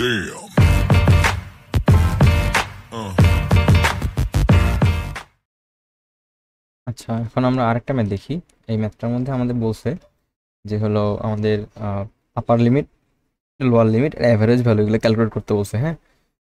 Damn. আচ্ছা, এখন আমরা আরেকটা ম্যাথ দেখি। এই ম্যাথটার মধ্যে আমাদের বলছে যে হলো আমাদের upper limit, lower limit, average ভ্যালুগুলো ক্যালকুলেট করতে বলছে। হ্যাঁ,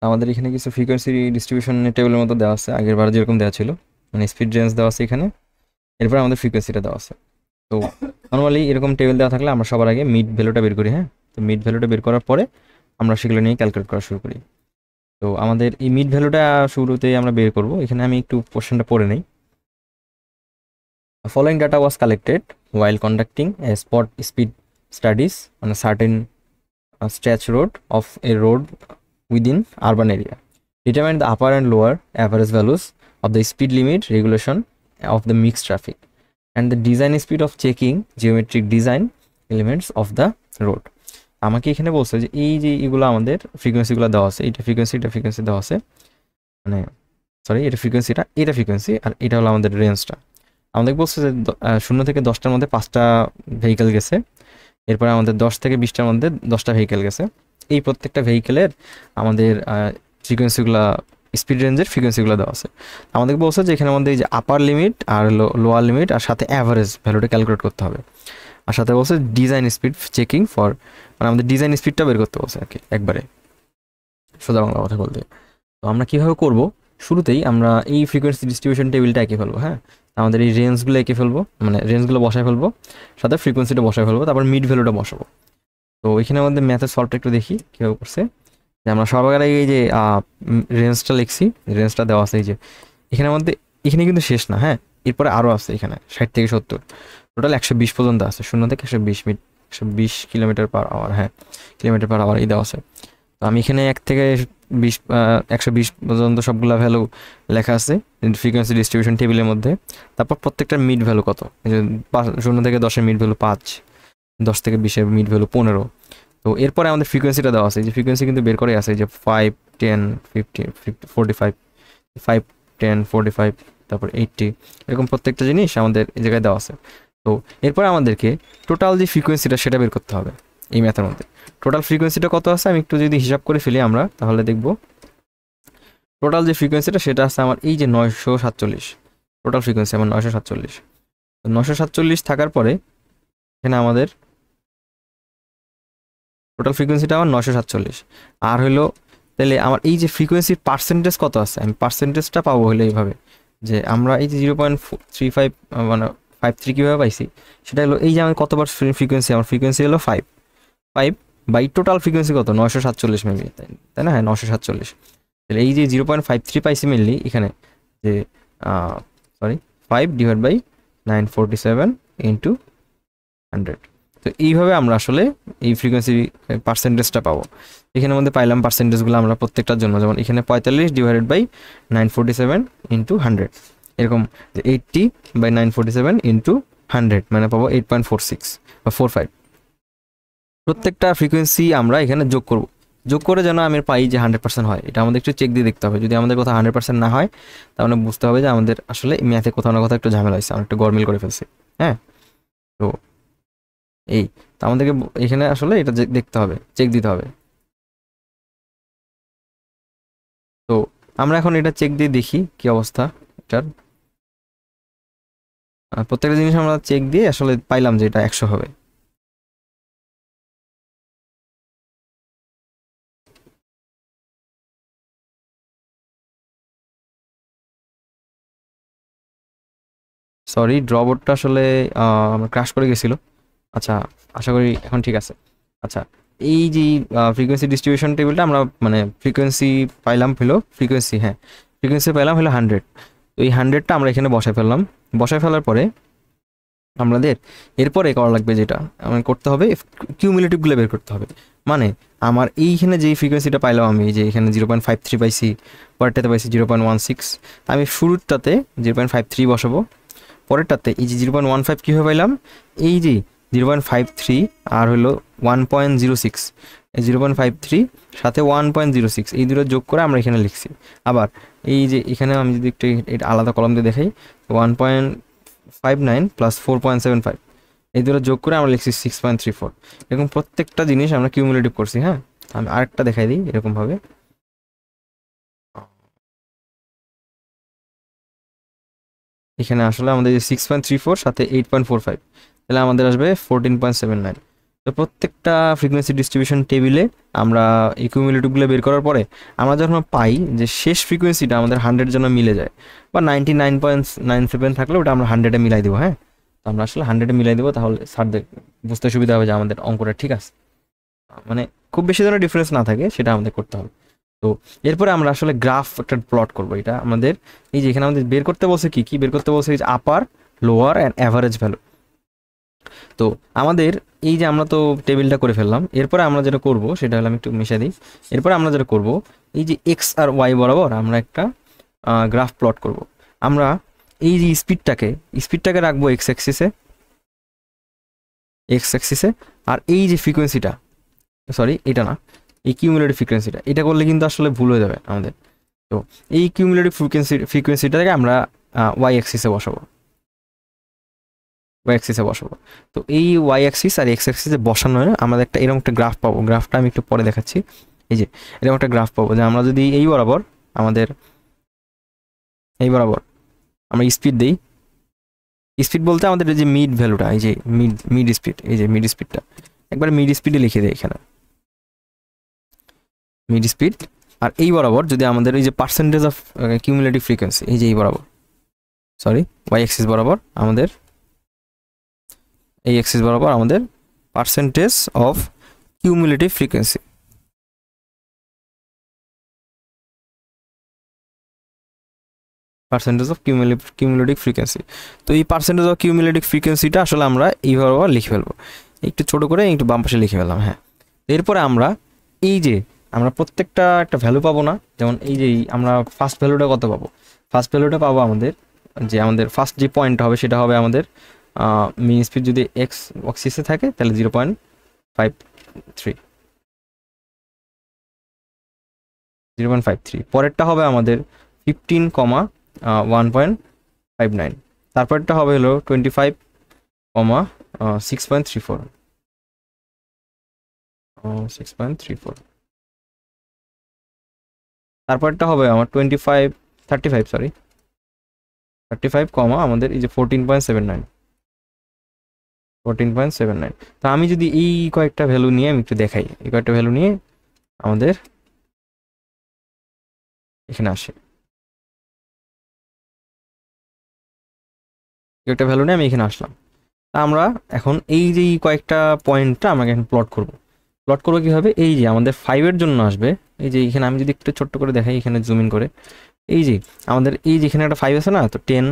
আমাদের এখানে কিছু ফ্রিকোয়েন্সি ডিস্ট্রিবিউশন টেবিলের মতো দেওয়া আছে, আগের বার যেরকম দেওয়া ছিল, মানে স্পিড রেঞ্জ দেওয়া আছে এখানে, এরপর আমাদের ফ্রিকোয়েন্সিটা দেওয়া আছে। তো নর্মালি এরকম টেবিল দেওয়া থাকলে আমরা সবার আগে মিড ভ্যালুটা বের করি। হ্যাঁ, তো মিড ভ্যালুটা বের করার পরে আমরা সেগুলো নিয়ে ক্যালকুলেট করা শুরু করি। তো আমাদের এই মিড ভ্যালুটা শুরুতেই আমরা বের করব। এখানে আমি একটু কোশ্চেনটা পড়ে নেই। Following data was collected while conducting a spot speed studies on a certain stretch road of a road within urban area. Determine the upper and lower average values of the speed limit regulation of the mixed traffic and the design speed of checking geometric design elements of the road. আমাকে এখানে বলছে যে এই যে এগুলো আমাদের ফ্রিকোয়েন্সিগুলো দেওয়া আছে, এটা ফ্রিকোয়েন্সি দেওয়া আছে, মানে সরি এটা ফ্রিকোয়েন্সি আর এটা হলো আমাদের রেঞ্জটা। আমাদের বলছে যে 0 থেকে 10টার মধ্যে 5টা ভেহিকেল গেছে, এরপরে আমাদের 10 থেকে 20টার মধ্যে 10টা ভেহিকেল গেছে। এই প্রত্যেকটা ভেহিকেলের আমাদের ফ্রিকোয়েন্সিগুলো, স্পিড রেঞ্জের ফ্রিকোয়েন্সিগুলো দেওয়া আছে। আমাদের বলছে যে এখানে আমাদের এই যে আপার লিমিট আর লোয়ার লিমিট আর সাথে অ্যাভারেজ ভ্যালুটা ক্যালকুলেট করতে হবে। আর সাথে বলছে ডিজাইন স্পিড চেকিং ফর, মানে আমাদের ডিজাইন স্পিডটা বের করতে বলছে আর কি, একবারে সোজা বাংলা কথা বলতে। তো আমরা কীভাবে করব, শুরুতেই আমরা এই ফ্রিকোয়েন্সি ডিস্ট্রিবিউশন টেবিলটা এঁকে ফেলবো। হ্যাঁ, আমাদের এই রেঞ্জগুলো এঁকে ফেলবো, মানে রেঞ্জগুলো বসায় ফেলবো, সাথে ফ্রিকোয়েন্সিটা বসায় ফেলবো, তারপর মিড ভ্যালুটা বসাবো। তো এখানে আমাদের ম্যাথের সলভটা একটু দেখি কীভাবে করছে। যে আমরা সবার আগে এই যে রেঞ্জটা লিখছি, রেঞ্জটা দেওয়া আছে এই যে এখানে মধ্যে, এখানে কিন্তু শেষ না। হ্যাঁ, এরপরে আরও আছে, এখানে 60 থেকে 70, টোটাল 120 পর্যন্ত আছে, 0 থেকে 120 কিলোমিটার পার আওয়ার। হ্যাঁ, কিলোমিটার পার আওয়ার এই দেওয়া আছে। তো আমি এখানে 1 থেকে 120 পর্যন্ত সবগুলা ভ্যালু লেখা আছে ফ্রিকোয়েন্সি ডিস্ট্রিবিউশন টেবিলের মধ্যে। তারপর প্রত্যেকটার মিড ভ্যালু কত, 0 থেকে 10-এর মিড ভ্যালু 5, 10 থেকে 20-এর মিড ভ্যালু 15। তো এরপরে আমাদের ফ্রিকোয়েন্সিটা দেওয়া আছে, যে ফ্রিকোয়েন্সি কিন্তু বের করে আছে যে 5, 10, 15, 45, 5, 10, 45, তারপর 80, এরকম প্রত্যেকটা জিনিস আমাদের এই জায়গায় দেওয়া আছে। তো এরপরে আমাদেরকে টোটাল যে ফ্রিকোয়েন্সিটা সেটা বের করতে হবে এই ম্যাথের মধ্যে। টোটাল ফ্রিকোয়েন্সিটা কত আছে আমি একটু যদি হিসাব করে ফেলি আমরা, তাহলে দেখব টোটাল যে ফ্রিকোয়েন্সিটা সেটা আছে আমার এই যে 947। টোটাল ফ্রিকোয়েন্সি আমার 947। 947 থাকার পরে এখানে আমাদের টোটাল ফ্রিকোয়েন্সিটা আমার 947। আর হলো তাহলে আমার এই যে ফ্রিকোয়েন্সির পার্সেন্টেজ কত আছে, আমি পার্সেন্টেজটা পাবো হলো এইভাবে, যে আমরা এই যে 0.35 মানে 53 কীভাবে পাইছি, সেটা হলো এই যে আমি কতবার ফ্রিকোয়েন্সি, আমার ফ্রিকোয়েন্সি হলো 5 বাই টোটাল ফ্রিকোয়েন্সি কত 947 মেবি, তাই না? হ্যাঁ, 947। তাহলে এই যে 0.53 পাইছি মেনলি এখানে, যে 5/947 ইন্টু 100। তো এইভাবে আমরা আসলে এই ফ্রিকোয়েন্সি পার্সেন্টেজটা পাবো। এখানের মধ্যে পাইলাম পার্সেন্টেজগুলো আমরা প্রত্যেকটার জন্য, যেমন এখানে 45/947 ইন্টু 100, এরকম যে 80/947 ইন্টু 100, মানে পাবো 8.46 বা 45। প্রত্যেকটা ফ্রিকোয়েন্সি আমরা এখানে যোগ করে যেন আমি পাই যে 100% হয়। এটা আমাদের একটু চেক দিয়ে দেখতে হবে। যদি আমাদের কোথাও 100% না হয়, তাহলে বুঝতে হবে যে আমাদের আসলে ম্যাথে কোথাও না কোথাও একটু ঝামেলা হয়েছে, আমরা একটু গরমিল করে ফেলছি। হ্যাঁ, তো এই তো আমাদেরকে এখানে আসলে এটা দেখতে হবে, চেক দিতে হবে। তো আমরা এখন এটা চেক দিয়ে দেখি কি অবস্থা এটার। প্রত্যেকটা জিনিস আমরা চেক দিয়ে আসলে পাইলাম যে এটা 100 হবে। সরি, ড্রবোর্ডটা আসলে আমার ক্র্যাশ করে গেছিলো। আচ্ছা, আশা করি এখন ঠিক আছে। আচ্ছা, এই যে ফ্রিকোয়েন্সি ডিস্ট্রিবিউশন টেবিলটা আমরা মানে ফ্রিকোয়েন্সি পাইলাম হলো ফ্রিকোয়েন্সি পাইলাম হলো 100। তো এই 100টা আমরা এখানে বসায় ফেলার পরে আমাদের এরপরে করা লাগবে যেটা আমার করতে হবে, কিউমুলেটিভগুলো বের করতে হবে। মানে আমার এইখানে যেই ফ্রিকোয়েন্সিটা পাইলাম, আমি যে এখানে 0.53 পাইছি, পরেরটাতে পাইছি 0.16, আমি শুরুরটাতে 0.53 বসাবো, পরেরটাতে এই যে 0.15 কীভাবে পাইলাম, এই যে 0.53 আর হলো 1.06, এই 0.53 সাথে 1.06 এই দুটো যোগ করে আমরা এখানে লিখছি। আবার এই যে এখানে আমি যদি একটু এটা আলাদা কলম দিয়ে দেখাই, 1.59 প্লাস 4.75 এই দুটো যোগ করে আমরা লিখছি 6.34। এরকম প্রত্যেকটা জিনিস আমরা কিউমুলেটিভ করছি। হ্যাঁ, আমি আরেকটা দেখাই দিই এরকমভাবে। এখানে আসলে আমাদের 6.34 সাথে 8.45, তাহলে আমাদের আসবে 14.79। তো প্রত্যেকটা ফ্রিকোয়েন্সি ডিস্ট্রিবিউশন টেবিলে আমরা এই কিউমুলেটিভগুলো বের করার পরে আমরা যখন পাই যে শেষ ফ্রিকোয়েন্সিটা আমাদের 100 জন্য মিলে যায়, বা 99.97 থাকলে ওটা আমরা 100-এ মিলাই দেবো। হ্যাঁ, তো আমরা আসলে 100-এ মিলাই দেবো, তাহলে স্যারদের বুঝতে সুবিধা হবে যে আমাদের অঙ্কটা ঠিক আছে, মানে খুব বেশি ধরনের ডিফারেন্স না থাকে সেটা আমাদের করতে হবে। তো এরপরে আমরা আসলে গ্রাফ একটা প্লট করবো। এটা আমাদের এই যে এখানে আমাদের বের করতে বলছে কি বের করতে বলছে, যে আপার, লোয়ার অ্যান্ড অ্যাভারেজ ভ্যালু। তো আমাদের এই যে আমরা তো টেবিলটা করে ফেললাম, এরপরে আমরা যেটা করব সেটা হলো, আমি একটু মিশিয়ে দিই। এরপরে আমরা যেটা করব, এই যে এক্স আর ওয়াই বরাবর আমরা একটা গ্রাফ প্লট করব। আমরা এই যে স্পিডটাকে রাখবো এক্স অ্যাক্সিসে, আর এই যে ফ্রিকোয়েন্সিটা, সরি এটা না, এই কিউমুলেটিভ ফ্রিকোয়েন্সিটা, এটা করলে কিন্তু আসলে ভুল হয়ে যাবে আমাদের। তো এই কিউমুলেটিভ ফ্রিকোয়েন্সিটাকে আমরা ওয়াই অ্যাক্সিসে বসাবো। তো এই ওয়াই অ্যাক্সিস আর এক্স অ্যাক্সিসে বসানো হয়, আমাদের একটা এরকম একটা গ্রাফ পাবো। গ্রাফটা আমি একটু পরে দেখাচ্ছি। এই যে এরকম একটা গ্রাফ পাবো, যে আমরা যদি এই বরাবর আমরা স্পিড দিই, স্পিড বলতে আমাদের এই যে মিড ভ্যালুটা, এই যে মিড স্পিড, এই যে মিড স্পিডটা একবার মিড স্পিডে লিখে দেয় এখানে, মিড স্পিড। আর এই বরাবর যদি আমাদের এই যে পার্সেন্টেজ অফ কিউমুলেটিভ ফ্রিকোয়েন্সি, এই যে এই বরাবর, সরি ওয়াই অ্যাক্সিস বরাবর আমাদের, এই অ্যাক্সিস বরাবর আমাদের percentage of cumulative frequency, percentage of cumulative frequency. তো এই পার্সেন্টেজ অফ কিউমুলেটিভ ফ্রিকোয়েন্সিটা আসলে আমরা এইভাবে লিখে ফেলবো, একটু ছোট করে একটু বাম পাশে লিখে ফেললাম। হ্যাঁ, এরপরে আমরা এই যে আমরা প্রত্যেকটা একটা ভ্যালু পাবো না, যেমন এই যে আমরা ফার্স্ট ভ্যালুটা কত পাবো, ফার্স্ট ভ্যালুটা পাবো আমাদের, যে আমাদের ফার্স্ট যে পয়েন্টটা হবে সেটা হবে আমাদের মিন স্পিড যদি এক্স অক্সিসে থাকে তাহলে 0.53, পরেরটা হবে আমাদের 15,1.59, তারপরটা হবে হলো 25,6.34, তারপরটা হবে আমার 35, আমাদের এই যে 14.79। তো আমি যদি এই কয়েকটা ভ্যালু নিয়ে আমি একটু দেখাই, এই কয়েকটা ভ্যালু নিয়ে আমাদের এখানে আসে, একটা ভ্যালু নিয়ে আমি এখানে আসলাম। তা আমরা এখন এই যে কয়েকটা পয়েন্টটা আমরা এখন প্লট করবো কীভাবে, এই যে আমাদের 5-এর জন্য আসবে, এই যে এখানে আমি যদি একটু ছোট্ট করে দেখাই, এখানে জুম ইন করে, এই যে আমাদের এই যে এখানে একটা 5 আছে না, তো 10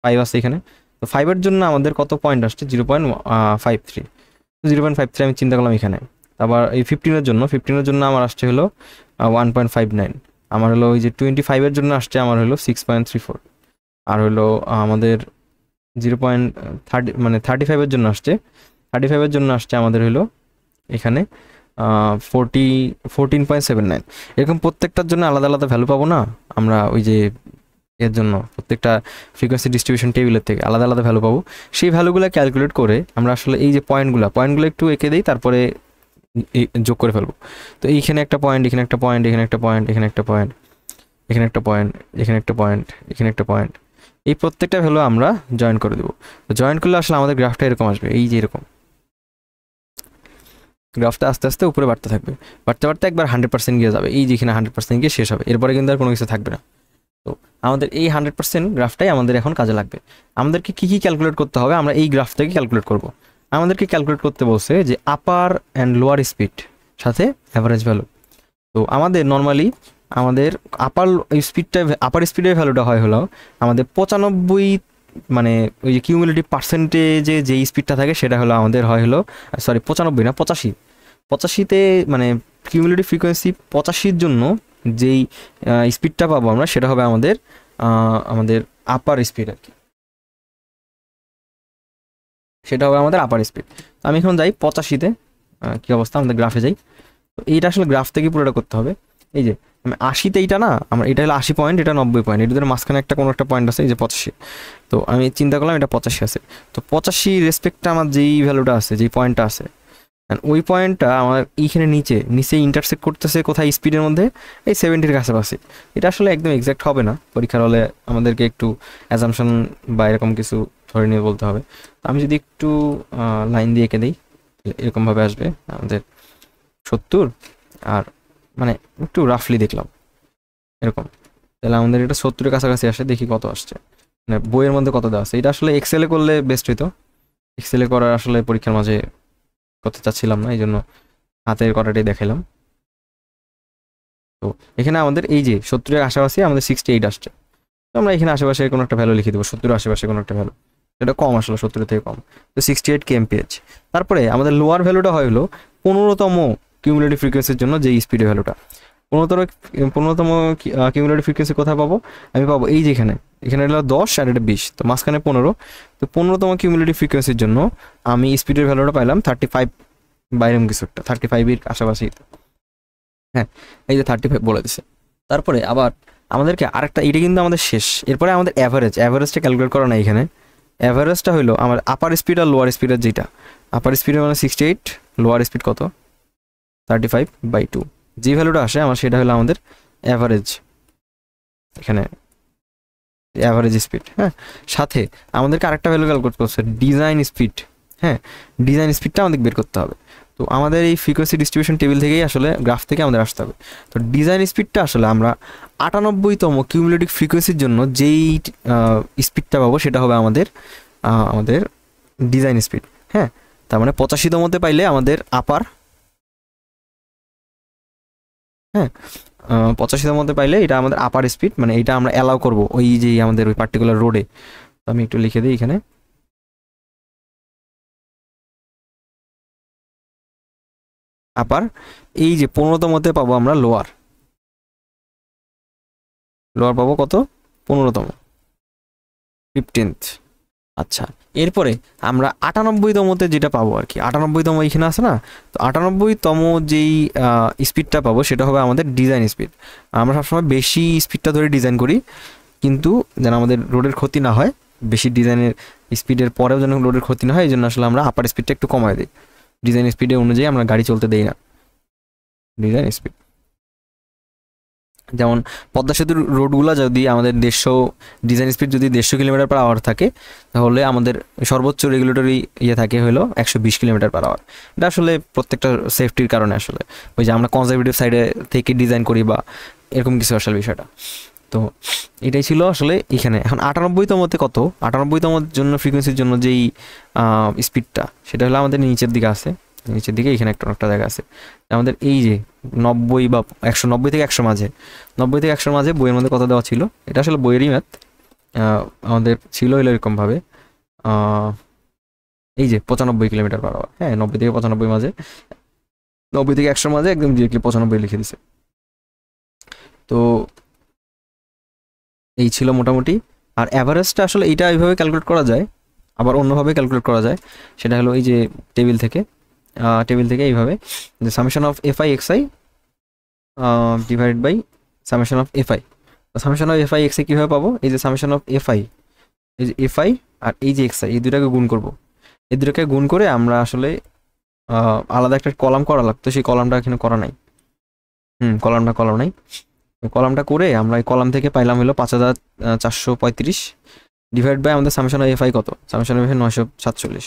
5 আছে এখানে। তো 5-এর জন্য আমাদের কত পয়েন্ট আসছে, 0.53। 0.53 আমি চিন্তা করলাম এখানে। আবার এই 15-এর জন্য আমার আসছে হলো 1.59। আমার হলো ওই যে 25-এর জন্য আসছে আমার হলো 6.34। আর হলো আমাদের 0.30 মানে 35-এর জন্য আসছে, 35-এর জন্য আসছে আমাদের হলো এখানে 14.79। এরকম প্রত্যেকটার জন্য আলাদা আলাদা ভ্যালু পাবো না আমরা, ওই যে এর জন্য প্রত্যেকটা ফ্রিকোয়েন্সি ডিস্ট্রিবিউশন টেবিলের থেকে আলাদা আলাদা ভ্যালু পাবো। সেই ভ্যালুগুলো ক্যালকুলেট করে আমরা আসলে এই যে পয়েন্টগুলো একটু এঁকে দিই, তারপরে যোগ করে ফেলবো। তো এইখানে একটা পয়েন্ট, এখানে একটা পয়েন্ট, এখানে একটা পয়েন্ট, এখানে একটা পয়েন্ট, এখানে একটা পয়েন্ট, এখানে একটা পয়েন্ট, এখানে একটা পয়েন্ট, এই প্রত্যেকটা ভ্যালু আমরা জয়েন করে দেবো। তো জয়েন করলে আসলে আমাদের গ্রাফটা এরকম আসবে, এই যে এরকম গ্রাফটা আস্তে আস্তে উপরে বাড়তে থাকবে, বাড়তে একবার 100% গিয়ে যাবে, এই যেখানে 100% গিয়ে শেষ হবে, এরপরে কিন্তু আর কোনো কিছু থাকবে না। তো আমাদের এই 100% গ্রাফটাই আমাদের এখন কাজে লাগবে। আমাদেরকে কী ক্যালকুলেট করতে হবে, আমরা এই গ্রাফ থেকে ক্যালকুলেট করব। আমাদেরকে ক্যালকুলেট করতে বলছে যে আপার অ্যান্ড লোয়ার স্পিড সাথে অ্যাভারেজ ভ্যালু। তো আমাদের নর্মালি আমাদের আপার স্পিডের ভ্যালুটা হয় হলো আমাদের 95, মানে ওই যে কিউমুলেটিভ পার্সেন্টেজে যে স্পিডটা থাকে সেটা হলো আমাদের হয় হলো, সরি 95 না 85তে, মানে কিউমুলেটিভ ফ্রিকোয়েন্সি 85-র জন্য যেই স্পিডটা পাবো আমরা সেটা হবে আমাদের আপার স্পিড আর কি, সেটা হবে আমাদের আপার স্পিড। আমি এখন যাই 85-তে, কী অবস্থা আমাদের গ্রাফে যাই। তো এইটা আসলে গ্রাফ থেকে পুরোটা করতে হবে। এই যে আমি 80-তে এইটা না, আমার এটা হলো 80 পয়েন্ট, এটা 90 পয়েন্ট, এটাদের মাঝখানে কোনো একটা পয়েন্ট আছে, এই যে 85। তো আমি চিন্তা করলাম এটা 85 আছে, তো 85 রেসপেক্টটা আমার যেই ভ্যালুটা আছে, যেই পয়েন্টটা আছে, ওই পয়েন্টটা আমার এইখানে নিচে ইন্টারসেক্ট করতেছে কোথায় স্পিডের মধ্যে, এই 70-র কাছাকাছি। এটা আসলে একদম এক্স্যাক্ট হবে না, পরীক্ষার হলে আমাদেরকে একটু অ্যাজাম্পশন বা এরকম কিছু ধরে নিয়ে বলতে হবে। আমি যদি একটু লাইন দিয়ে এঁকে দিই, এরকমভাবে আসবে আমাদের 70, আর মানে একটু রাফলি দেখলাম এরকম, তাহলে আমাদের এটা 70-এর কাছাকাছি আসে। দেখি কত আসছে, মানে বইয়ের মধ্যে কত দেওয়া আছে। এটা আসলে এক্সেলে করলে বেস্ট হইতো, এক্সেলে করার আসলে পরীক্ষার মাঝে করতে চাচ্ছিলাম না, এই জন্য হাতের করাটাই দেখাইলাম। তো এখানে আমাদের এই যে 70-এর আশেপাশে আমাদের 68 আসছে, তো আমরা এখানে আশেপাশে কোনো একটা ভ্যালু লিখে দেবো, 70-এর আশেপাশে কোনো একটা ভ্যালু, এটা কম আসলে 70-এর থেকে কম, তো 68 kmph। তারপরে আমাদের লোয়ার ভ্যালুটা হলো 15তম কিউমুলেটিভ ফ্রিকোয়েন্সির জন্য যে স্পিডের ভ্যালুটা। 15তম কিউমুলেটিভ ফ্রিকোয়েন্সি কোথায় পাবো? আমি পাবো এই যে এখানে হলো 10 আর এটা 20, তো মাঝখানে 15। তো 15তম কিউমুলেটিভ ফ্রিকোয়েন্সির জন্য আমি স্পিডের ভ্যালুটা পাইলাম 35, বাইরেম কিছু একটা 35-এর আশেপাশে। হ্যাঁ, এই যে 35 বলে দিছে। তারপরে আবার আমাদেরকে আরেকটা, এটা কিন্তু আমাদের শেষ, এরপরে আমাদের অ্যাভারেজটা ক্যালকুলেট করা না এখানে। অ্যাভারেজটা হলো আমার আপার স্পিড আর লোয়ার স্পিডের যেটা, আপার স্পিডের মানে 68, লোয়ার স্পিড কত 35/2, যে ভ্যালুটা আসে আমার সেটা হলো আমাদের অ্যাভারেজ, এখানে অ্যাভারেজ স্পিড। হ্যাঁ, সাথে আমাদেরকে আরেকটা ভ্যালু ক্যালকুলেট করছে, ডিজাইন স্পিড। হ্যাঁ, ডিজাইন স্পিডটা আমাদের বের করতে হবে। তো আমাদের এই ফ্রিকোয়েন্সি ডিস্ট্রিবিউশন টেবিল থেকেই আসলে গ্রাফ থেকে আমাদের আসতে হবে। তো ডিজাইন স্পিডটা আসলে আমরা 98তম কিউমুলেটিভ ফ্রিকোয়েন্সির জন্য যেই স্পিডটা পাবো সেটা হবে আমাদের ডিজাইন স্পিড। হ্যাঁ, তার মানে 85তমতে পাইলে আমাদের আপার, হ্যাঁ 85তম মধ্যে পাইলে এটা আমাদের আপার স্পিড, মানে এটা আমরা অ্যালাউ করবো ওই যে আমাদের ওই পার্টিকুলার রোডে। তো আমি একটু লিখে দিই এখানে, আপার। এই যে 15তমতে পাবো আমরা লোয়ার পাবো কত 15তম, 15th। আচ্ছা, এরপরে আমরা 98তমতে যেটা পাবো আর কি, 98তম এখানে আছে না, তো 98তম যেই স্পিডটা পাবো সেটা হবে আমাদের ডিজাইন স্পিড। আমরা সবসময় বেশি স্পিডটা ধরে ডিজাইন করি, কিন্তু যেন আমাদের রোডের ক্ষতি না হয়, বেশি ডিজাইনের স্পিডের পরেও যেন রোডের ক্ষতি না হয়, এই জন্য আসলে আমরা আপার স্পিডটা একটু কমায় দিই। ডিজাইন স্পিডের অনুযায়ী আমরা গাড়ি চলতে দেই না। ডিজাইন স্পিড যেমন পদ্মা সেতুর রোডগুলো যদি আমাদের 150, ডিজাইন স্পিড যদি 150 কিলোমিটার/আওয়ার থাকে, তাহলে আমাদের সর্বোচ্চ রেগুলেটরি থাকে হলো 120 কিলোমিটার/আওয়ার। এটা আসলে প্রত্যেকটা সেফটির কারণে, আসলে ওই যে আমরা কনজারভেটিভ সাইডে থেকে ডিজাইন করি বা এরকম কিছু আসলে বিষয়টা। তো এটাই ছিল আসলে এখানে। এখন 98তমতে কত, 98তম জন্য ফ্রিকোয়েন্সির জন্য যেই স্পিডটা সেটা হলো আমাদের নিচের দিকে আছে, নিচের দিকে এখানে একটা জায়গা আছে আমাদের, এই যে 90 বা 190 থেকে 100 মাঝে, 90 থেকে 100 মাঝে বইয়ের মধ্যে কত দেওয়া ছিল, এটা আসলে বইয়েরই ম্যাথ, আমাদের ছিল হলো এরকমভাবে, এই যে 95 কিলোমিটার/আওয়ার। হ্যাঁ, 90 থেকে 95 মাঝে, 90 থেকে 100 মাঝে একদম ডিরেক্টলি 95 লিখে দিছে। তো এই ছিল মোটামুটি। আর অ্যাভারেজটা আসলে এইটা এইভাবে ক্যালকুলেট করা যায়, আবার অন্যভাবে ক্যালকুলেট করা যায়, সেটা হলো এই যে টেবিল থেকে এইভাবে, যে summation of FI XI divided by summation of FI. তো সামেশন অফ এফআই এক্সআই কীভাবে পাবো, এই যে সামেশন অফ এফআই, এই যে এফআই আর এই যে এক্সআই, এই দুটাকে গুণ করবো। এই দুটাকে গুণ করে আমরা আসলে আলাদা একটা কলাম করা লাগতো, সেই কলামটা এখানে করা নাই। কলাম নাই। কলামটা করে আমরা এই কলাম থেকে পাইলাম হলো 5435 ডিভাইড বাই আমাদের সামেশন অফ এফআই কত, সামেশন অফ এফআই 947।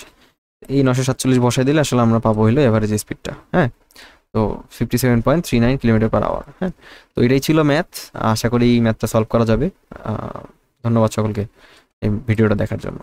এই 947 বসাই দিলে আসলে আমরা পাবো হলো এভারেজ স্পিডটা। হ্যাঁ, তো 57.39 কিলোমিটার/আওয়ার। হ্যাঁ, তো এটাই ছিল ম্যাথ। আশা করি এই ম্যাথটা সলভ করা যাবে। ধন্যবাদ সকলকে এই ভিডিওটা দেখার জন্য।